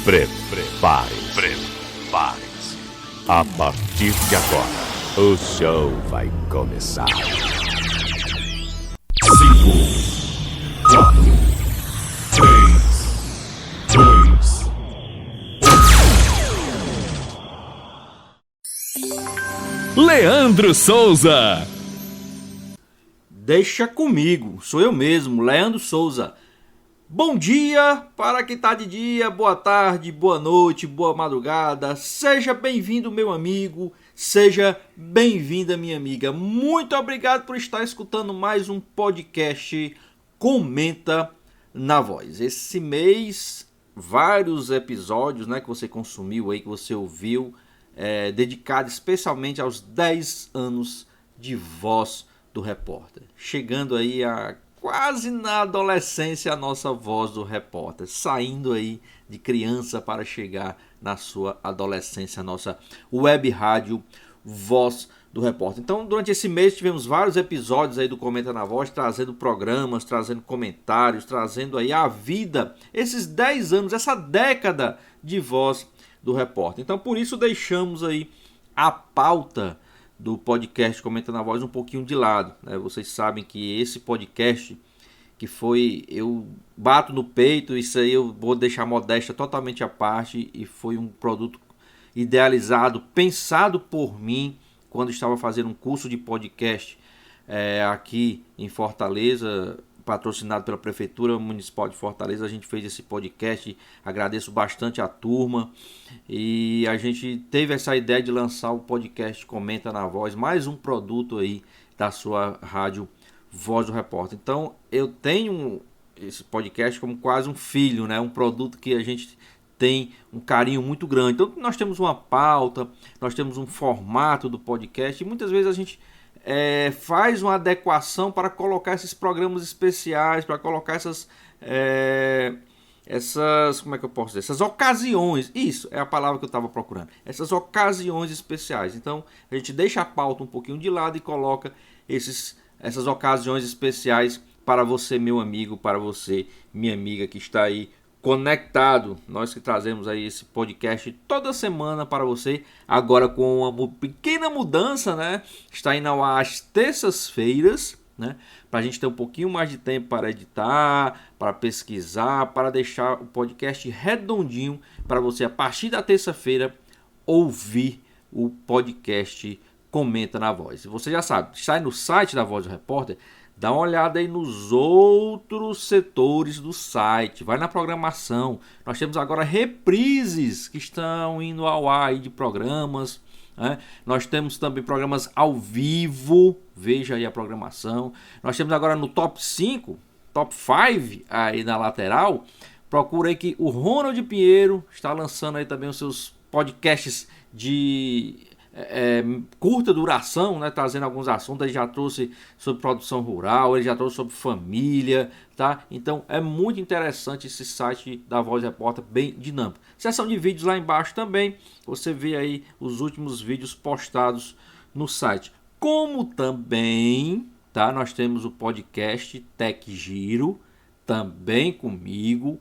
Prepare-se. A partir de agora, o show vai começar. 5, 4, 3, 2. Leandro Souza. Deixa comigo, sou eu mesmo, Leandro Souza. Bom dia para quem está de dia, boa tarde, boa noite, boa madrugada. Seja bem-vindo, meu amigo, seja bem-vinda, minha amiga. Muito obrigado por estar escutando mais um podcast Comenta na Voz. Esse mês, vários episódios, que você consumiu aí, que você ouviu, dedicado especialmente aos 10 anos de Voz do Repórter. Chegando aí a quase na adolescência a nossa Voz do Repórter, saindo aí de criança para chegar na sua adolescência, a nossa web rádio Voz do Repórter. Então, durante esse mês tivemos vários episódios aí do Comenta na Voz, trazendo programas, trazendo comentários, trazendo aí a vida, esses 10 anos, essa década de Voz do Repórter. Então, por isso deixamos aí a pauta do podcast Comenta na Voz um pouquinho de lado, né? Vocês sabem que esse podcast que foi, eu bato no peito, isso aí eu vou deixar a modéstia totalmente à parte, e foi um produto idealizado, pensado por mim quando estava fazendo um curso de podcast aqui em Fortaleza, patrocinado pela Prefeitura Municipal de Fortaleza. A gente fez esse podcast, agradeço bastante a turma, e a gente teve essa ideia de lançar o podcast Comenta na Voz, mais um produto aí da sua rádio Voz do Repórter. Então eu tenho esse podcast como quase um filho, um produto que a gente tem um carinho muito grande. Então nós temos uma pauta, nós temos um formato do podcast, e muitas vezes a gente faz uma adequação para colocar esses programas especiais, para colocar essas, como é que eu posso dizer? Essas ocasiões, isso é a palavra que eu estava procurando, essas ocasiões especiais. Então a gente deixa a pauta um pouquinho de lado e coloca essas ocasiões especiais para você, meu amigo, para você, minha amiga, que está aí conectado. Nós que trazemos aí esse podcast toda semana para você, agora com uma pequena mudança, está indo às terças-feiras, para a gente ter um pouquinho mais de tempo para editar, para pesquisar, para deixar o podcast redondinho para você, a partir da terça-feira, ouvir o podcast Comenta na Voz. E você já sabe, sai no site da Voz do Repórter, dá uma olhada aí nos outros setores do site, vai na programação. Nós temos agora reprises que estão indo ao ar aí de programas, Nós temos também programas ao vivo, veja aí a programação. Nós temos agora no top 5, top 5 aí na lateral, procura aí que o Ronald Pinheiro está lançando aí também os seus podcasts de curta duração, trazendo alguns assuntos. Ele já trouxe sobre produção rural, ele já trouxe sobre família, tá? Então é muito interessante esse site da Voz Repórter, bem dinâmico. Seção de vídeos lá embaixo também, você vê aí os últimos vídeos postados no site. Como também, tá? Nós temos o podcast Tech Giro, também comigo.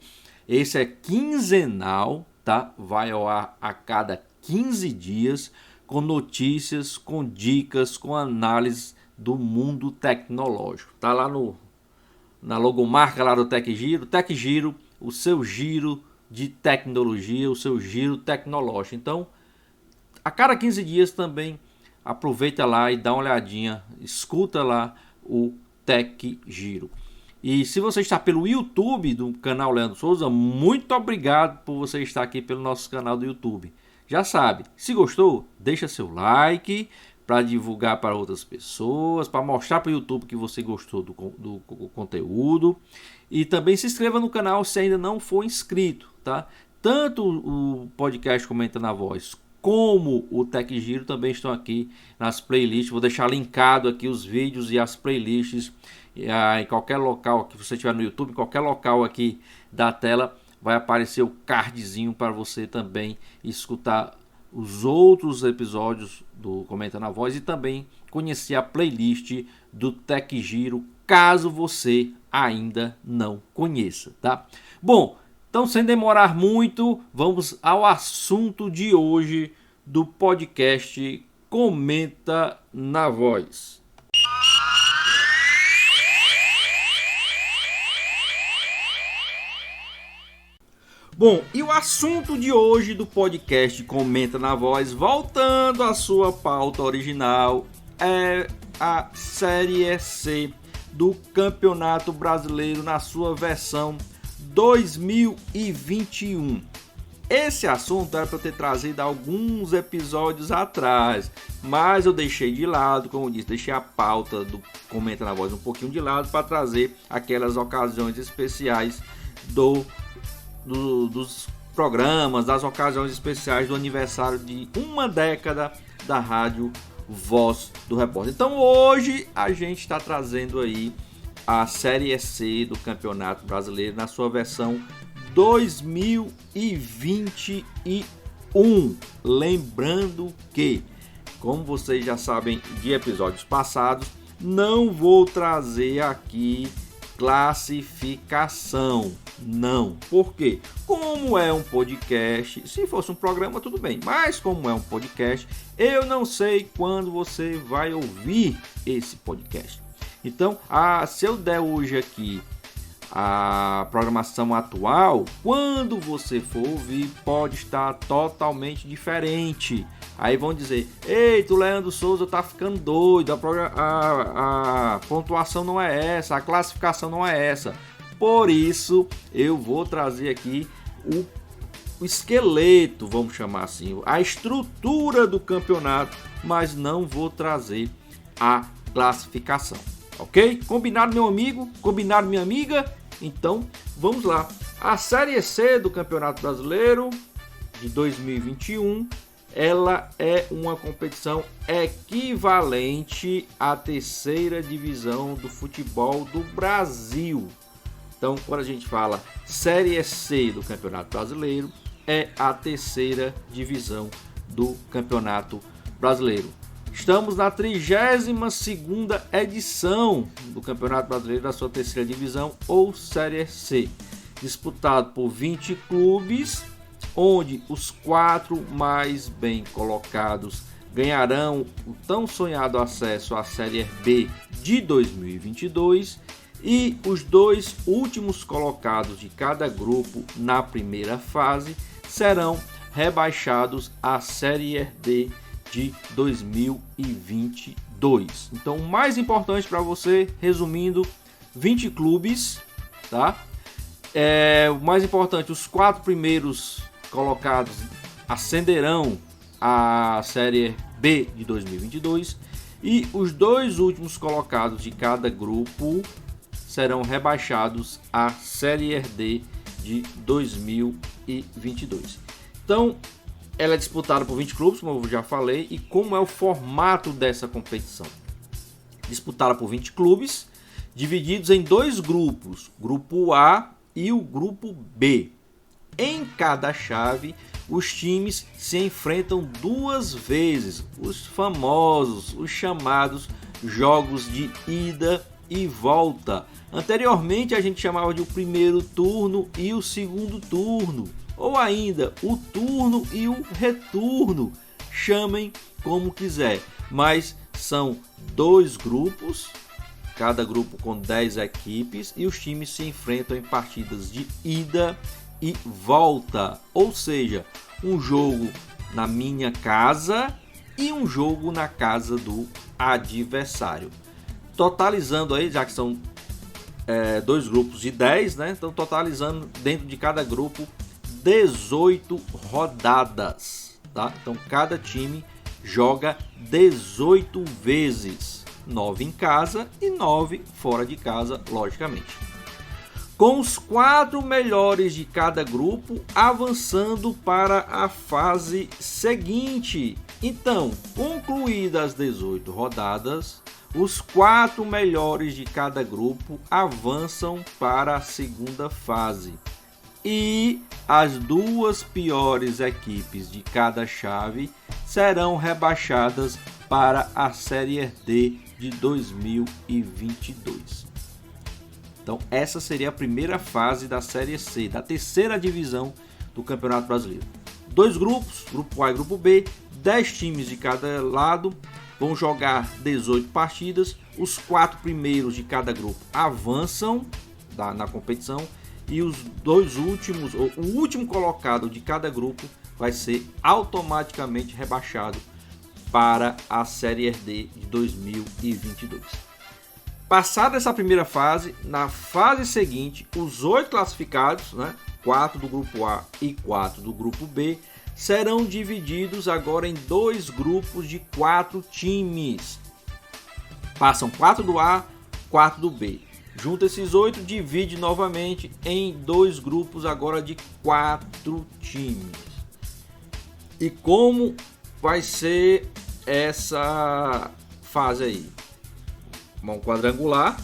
Esse é quinzenal, tá? Vai ao ar a cada 15 dias, com notícias, com dicas, com análise do mundo tecnológico. Tá lá na logomarca lá do Tech Giro, o seu giro de tecnologia, o seu giro tecnológico. Então, a cada 15 dias também aproveita lá e dá uma olhadinha, escuta lá o Tech Giro. E se você está pelo YouTube do canal Leandro Souza, muito obrigado por você estar aqui pelo nosso canal do YouTube. Já sabe, se gostou, deixa seu like para divulgar para outras pessoas, para mostrar para o YouTube que você gostou do conteúdo. E também se inscreva no canal se ainda não for inscrito, tá? Tanto o podcast Comenta na Voz como o Tech Giro também estão aqui nas playlists. Vou deixar linkado aqui os vídeos e as playlists em qualquer local que você estiver no YouTube, em qualquer local aqui da tela, vai aparecer o cardzinho para você também escutar os outros episódios do Comenta na Voz e também conhecer a playlist do Tech Giro, caso você ainda não conheça, tá? Bom, Então, sem demorar muito, vamos ao assunto de hoje do podcast Comenta na Voz. Bom, e o assunto de hoje do podcast Comenta na Voz, voltando à sua pauta original, é a Série C do Campeonato Brasileiro na sua versão 2021. Esse assunto era para eu ter trazido alguns episódios atrás, mas eu deixei de lado, como eu disse, deixei a pauta do Comenta na Voz um pouquinho de lado para trazer aquelas ocasiões especiais dos programas, das ocasiões especiais do aniversário de uma década da rádio Voz do Repórter. Então hoje a gente está trazendo aí a Série C do Campeonato Brasileiro na sua versão 2021. Lembrando que, como vocês já sabem de episódios passados, não vou trazer aqui classificação. Não. Por quê? Como é um podcast, se fosse um programa tudo bem, mas como é um podcast, eu não sei quando você vai ouvir esse podcast. Então, se eu der hoje aqui a programação atual, quando você for ouvir, pode estar totalmente diferente. Aí vão dizer: eita, o Leandro Souza tá ficando doido, a pontuação não é essa, a classificação não é essa. Por isso, eu vou trazer aqui o esqueleto, vamos chamar assim, a estrutura do campeonato, mas não vou trazer a classificação. Ok? Combinado, meu amigo? Combinado, minha amiga? Então, vamos lá. A Série C do Campeonato Brasileiro de 2021, ela é uma competição equivalente à terceira divisão do futebol do Brasil. Então, quando a gente fala Série C do Campeonato Brasileiro, é a terceira divisão do Campeonato Brasileiro. Estamos na 32ª edição do Campeonato Brasileiro da sua terceira divisão ou Série C, disputado por 20 clubes, onde os 4 mais bem colocados ganharão o tão sonhado acesso à Série B de 2022 e os 2 últimos colocados de cada grupo na primeira fase serão rebaixados à Série D de 2022. Então, o mais importante para você, resumindo, 20 clubes, tá? O mais importante, os 4 primeiros colocados ascenderão à Série B de 2022 e os 2 últimos colocados de cada grupo serão rebaixados à Série D de 2022. Então, ela é disputada por 20 clubes, como eu já falei, e como é o formato dessa competição? Disputada por 20 clubes, divididos em 2 grupos, grupo A e o grupo B. Em cada chave, os times se enfrentam 2 vezes, os famosos, os chamados jogos de ida e volta. Anteriormente a gente chamava de o primeiro turno e o segundo turno, ou ainda o turno e o retorno, chamem como quiser, mas são 2 grupos, cada grupo com 10 equipes, e os times se enfrentam em partidas de ida e volta, ou seja, um jogo na minha casa e um jogo na casa do adversário. Totalizando aí, já que são 2 grupos de 10, né? Então totalizando dentro de cada grupo 18 rodadas, tá? Então cada time joga 18 vezes, 9 em casa e 9 fora de casa, logicamente. Com os 4 melhores de cada grupo avançando para a fase seguinte. Então, concluídas as 18 rodadas, os 4 melhores de cada grupo avançam para a segunda fase. E as 2 piores equipes de cada chave serão rebaixadas para a Série D de 2022. Então essa seria a primeira fase da Série C, da terceira divisão do Campeonato Brasileiro. 2 grupos, grupo A e grupo B, 10 times de cada lado, vão jogar 18 partidas, os 4 primeiros de cada grupo avançam na competição e os 2 últimos, ou o último colocado de cada grupo vai ser automaticamente rebaixado para a Série D de 2022. Passada essa primeira fase, na fase seguinte, os 8 classificados, 4 do grupo A e 4 do grupo B, serão divididos agora em 2 grupos de 4 times. Passam 4 do A, 4 do B. Junta esses 8, divide novamente em 2 grupos agora de 4 times. E como vai ser essa fase aí? Um quadrangular,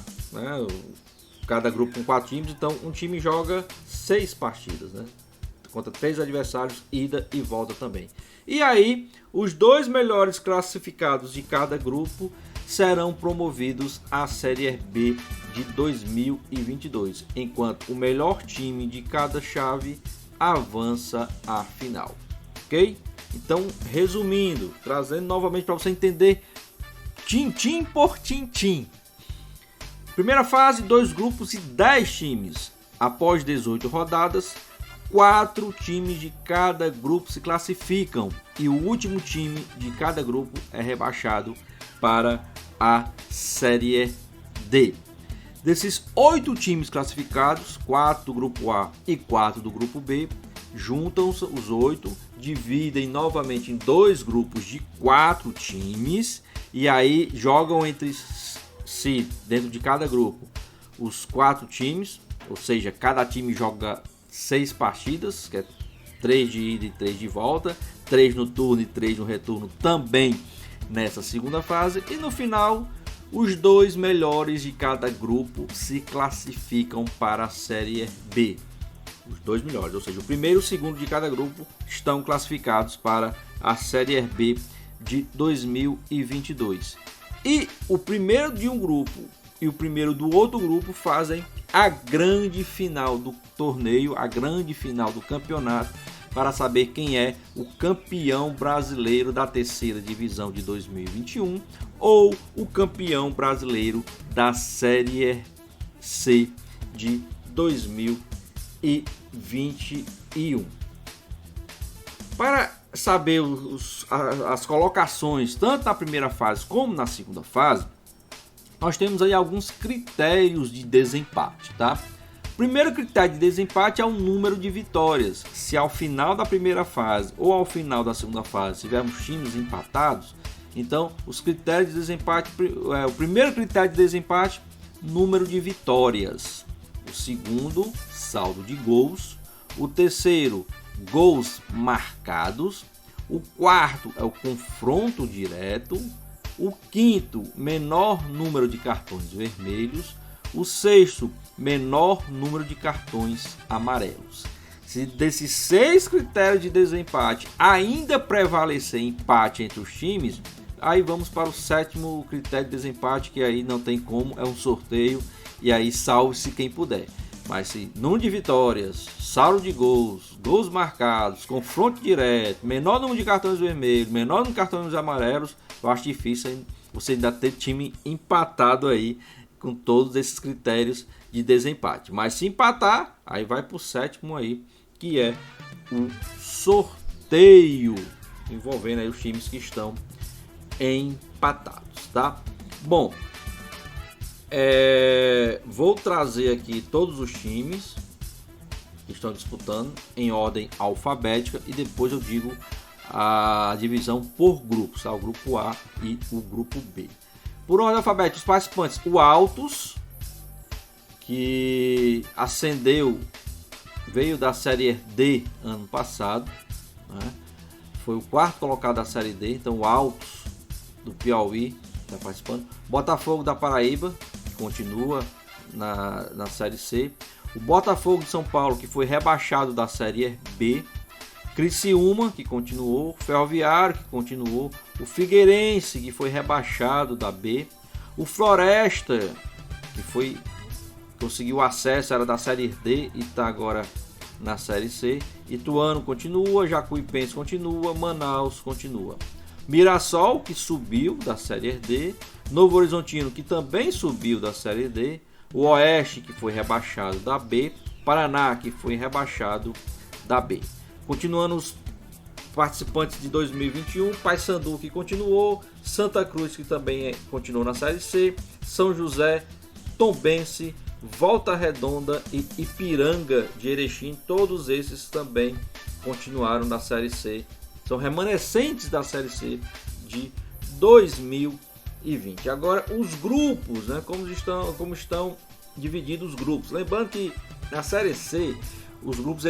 cada grupo com 4 times, então um time joga 6 partidas, contra 3 adversários, ida e volta também. E aí, os 2 melhores classificados de cada grupo serão promovidos à Série B de 2022, enquanto o melhor time de cada chave avança à final. Ok? Então, resumindo, trazendo novamente para você entender tintim por tintim. Primeira fase, 2 grupos e 10 times. Após 18 rodadas, 4 times de cada grupo se classificam e o último time de cada grupo é rebaixado para a Série D. Desses 8 times classificados, 4 do grupo A e 4 do grupo B, juntam-se os 8, dividem novamente em 2 grupos de 4 times e aí jogam entre si, dentro de cada grupo, os 4 times, ou seja, cada time joga 6 partidas, que é 3 de ida e 3 de volta, 3 no turno e 3 no retorno também nessa segunda fase, e no final os 2 melhores de cada grupo se classificam para a Série B. Os 2 melhores, ou seja, o primeiro e o segundo de cada grupo estão classificados para a Série B de 2022. E o primeiro de um grupo e o primeiro do outro grupo fazem a grande final do torneio, a grande final do campeonato, para saber quem é o campeão brasileiro da terceira divisão de 2021 ou o campeão brasileiro da Série C de 2021. Para saber as colocações tanto na primeira fase como na segunda fase, nós temos aí alguns critérios de desempate, tá? Primeiro critério de desempate é o número de vitórias. Se ao final da primeira fase ou ao final da segunda fase tivermos times empatados, então os critérios de desempate, o primeiro critério de desempate, número de vitórias. O segundo, saldo de gols. O terceiro, gols marcados. O quarto é o confronto direto. O quinto, menor número de cartões vermelhos. O sexto, menor número de cartões amarelos. Se desses 6 critérios de desempate ainda prevalecer empate entre os times, aí vamos para o 7º critério de desempate, que aí não tem como, é um sorteio, e aí salve-se quem puder. Mas se número de vitórias, saldo de gols, gols marcados, confronto direto, menor número de cartões vermelhos, menor número de cartões amarelos, eu acho difícil você ainda ter time empatado aí com todos esses critérios de desempate. Mas se empatar, aí vai para o 7º aí, que é o sorteio, envolvendo aí os times que estão empatados, tá? Bom, vou trazer aqui todos os times que estão disputando em ordem alfabética e depois eu digo a divisão por grupos, tá? O grupo A e o grupo B. Por ordem alfabética, os participantes: o Altos, que ascendeu, veio da Série D ano passado, né? Foi o 4º colocado da Série D, então o Altos do Piauí está participando. Botafogo da Paraíba, que continua na Série C. O Botafogo de São Paulo, que foi rebaixado da Série B. Criciúma, que continuou. Ferroviário, que continuou. O Figueirense, que foi rebaixado da B. O Floresta, que foi conseguiu acesso, era da Série D e está agora na Série C. Ituano continua, Jacuipense continua, Manaus continua. Mirassol, que subiu da Série D, Novo Horizontino, que também subiu da Série D, o Oeste, que foi rebaixado da B, Paraná, que foi rebaixado da B. Continuando os participantes de 2021, Paysandu, que continuou, Santa Cruz, que também continuou na Série C, São José, Tombense, Volta Redonda e Ipiranga de Erechim, todos esses também continuaram na Série C, são remanescentes da Série C de 2020. Agora os grupos, né, como estão divididos os grupos. Lembrando que na Série C os grupos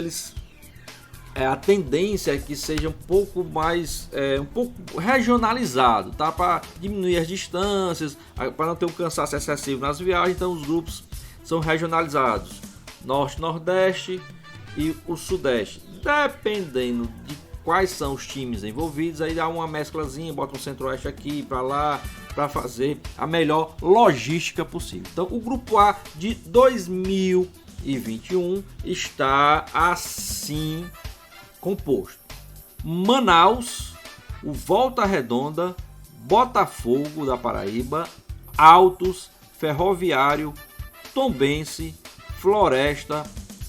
a tendência é que seja um pouco mais um pouco regionalizado, tá? Para diminuir as distâncias, para não ter um cansaço excessivo nas viagens, então os grupos são regionalizados, Norte, Nordeste e o Sudeste. Dependendo de quais são os times envolvidos, aí dá uma mesclazinha, bota um Centro-Oeste aqui para lá, para fazer a melhor logística possível. Então o grupo A de 2021 está assim composto: Manaus, o Volta Redonda, Botafogo da Paraíba, Altos, Ferroviário, Tombense, Floresta,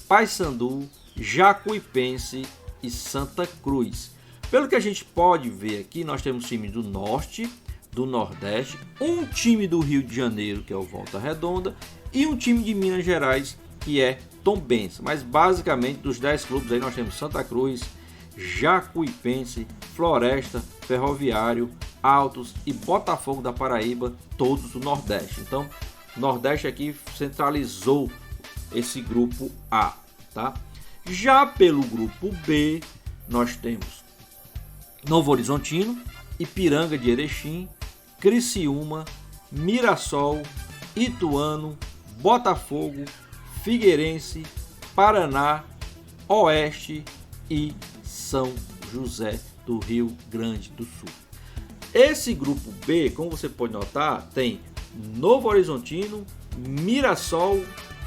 Paysandu, Jacuipense e Santa Cruz. Pelo que a gente pode ver aqui, nós temos times do Norte, do Nordeste, um time do Rio de Janeiro, que é o Volta Redonda, e um time de Minas Gerais, que é Tombense. Mas basicamente dos 10 clubes aí nós temos Santa Cruz, Jacuipense, Floresta, Ferroviário, Altos e Botafogo da Paraíba, todos do Nordeste. Então, o Nordeste aqui centralizou esse grupo A, tá? Já pelo grupo B, nós temos Novo Horizontino, Ipiranga de Erechim, Criciúma, Mirassol, Ituano, Botafogo, Figueirense, Paraná, Oeste e São José do Rio Grande do Sul. Esse grupo B, como você pode notar, tem Novo Horizontino, Mirassol,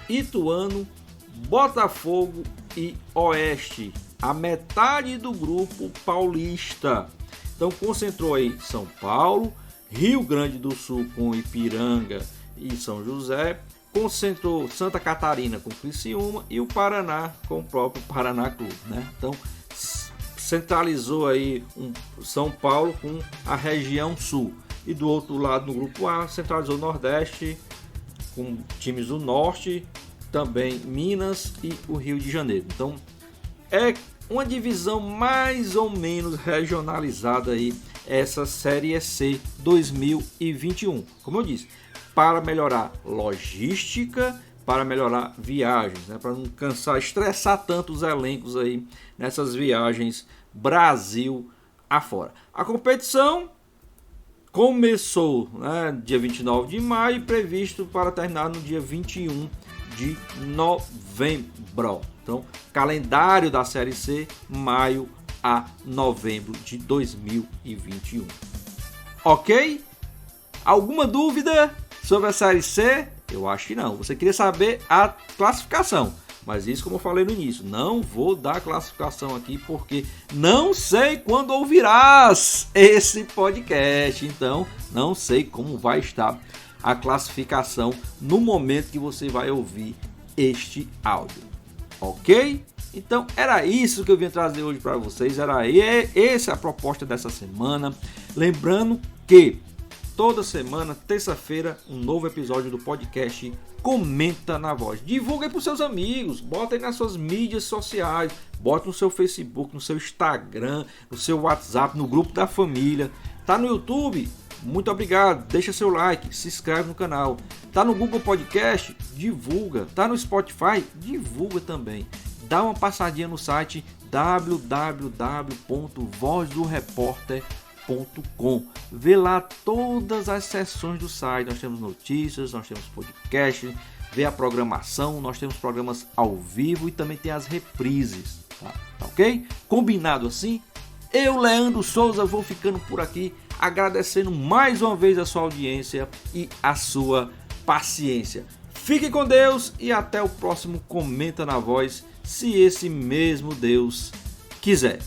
Ituano, Botafogo e Oeste. A metade do grupo paulista. Então concentrou aí São Paulo, Rio Grande do Sul com Ipiranga e São José, concentrou Santa Catarina com Criciúma e o Paraná com o próprio Paraná Clube, né? Então centralizou aí São Paulo com a região sul, e do outro lado no grupo A centralizou o Nordeste com times do Norte, também Minas e o Rio de Janeiro. Então é uma divisão mais ou menos regionalizada aí, essa Série C 2021. Como eu disse, para melhorar logística, para melhorar viagens, né? Para não cansar, estressar tanto os elencos aí nessas viagens Brasil afora. A competição começou, né, dia 29 de maio, previsto para terminar no dia 21 de novembro. Então, calendário da Série C, maio a novembro de 2021. Ok? Alguma dúvida sobre a Série C? Eu acho que não. Você queria saber a classificação, mas isso, como eu falei no início, não vou dar classificação aqui porque não sei quando ouvirás esse podcast. Então, não sei como vai estar a classificação no momento que você vai ouvir este áudio. Ok? Então era isso que eu vim trazer hoje para vocês. Essa é a proposta dessa semana. Lembrando que toda semana, terça-feira, um novo episódio do podcast Comenta na Voz. Divulga aí para os seus amigos, bota aí nas suas mídias sociais, bota no seu Facebook, no seu Instagram, no seu WhatsApp, no grupo da família. Tá no YouTube? Muito obrigado, deixa seu like, se inscreve no canal. Tá no Google Podcast? Divulga. Tá no Spotify? Divulga também. Dá uma passadinha no site www.vozdoreporter.com. Vê lá todas as seções do site. Nós temos notícias, nós temos podcast, vê a programação, nós temos programas ao vivo e também tem as reprises. Tá ok? Combinado assim? Eu, Leandro Souza, vou ficando por aqui, agradecendo mais uma vez a sua audiência e a sua paciência. Fique com Deus e até o próximo Comenta na Voz, se esse mesmo Deus quiser.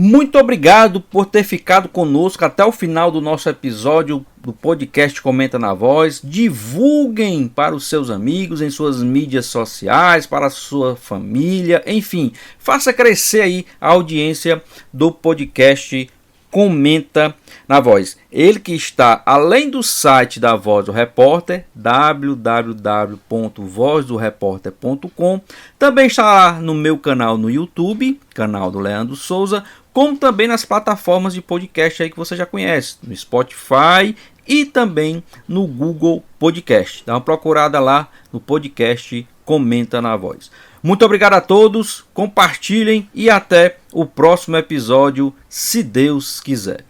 Muito obrigado por ter ficado conosco até o final do nosso episódio do podcast Comenta na Voz. Divulguem para os seus amigos, em suas mídias sociais, para a sua família, enfim, faça crescer aí a audiência do podcast Comenta na Voz. Ele que está além do site da Voz do Repórter, www.vozdoreporter.com, também está lá no meu canal no YouTube, canal do Leandro Souza, como também nas plataformas de podcast aí que você já conhece, no Spotify e também no Google Podcast. Dá uma procurada lá no podcast Comenta na Voz. Muito obrigado a todos, compartilhem e até o próximo episódio, se Deus quiser.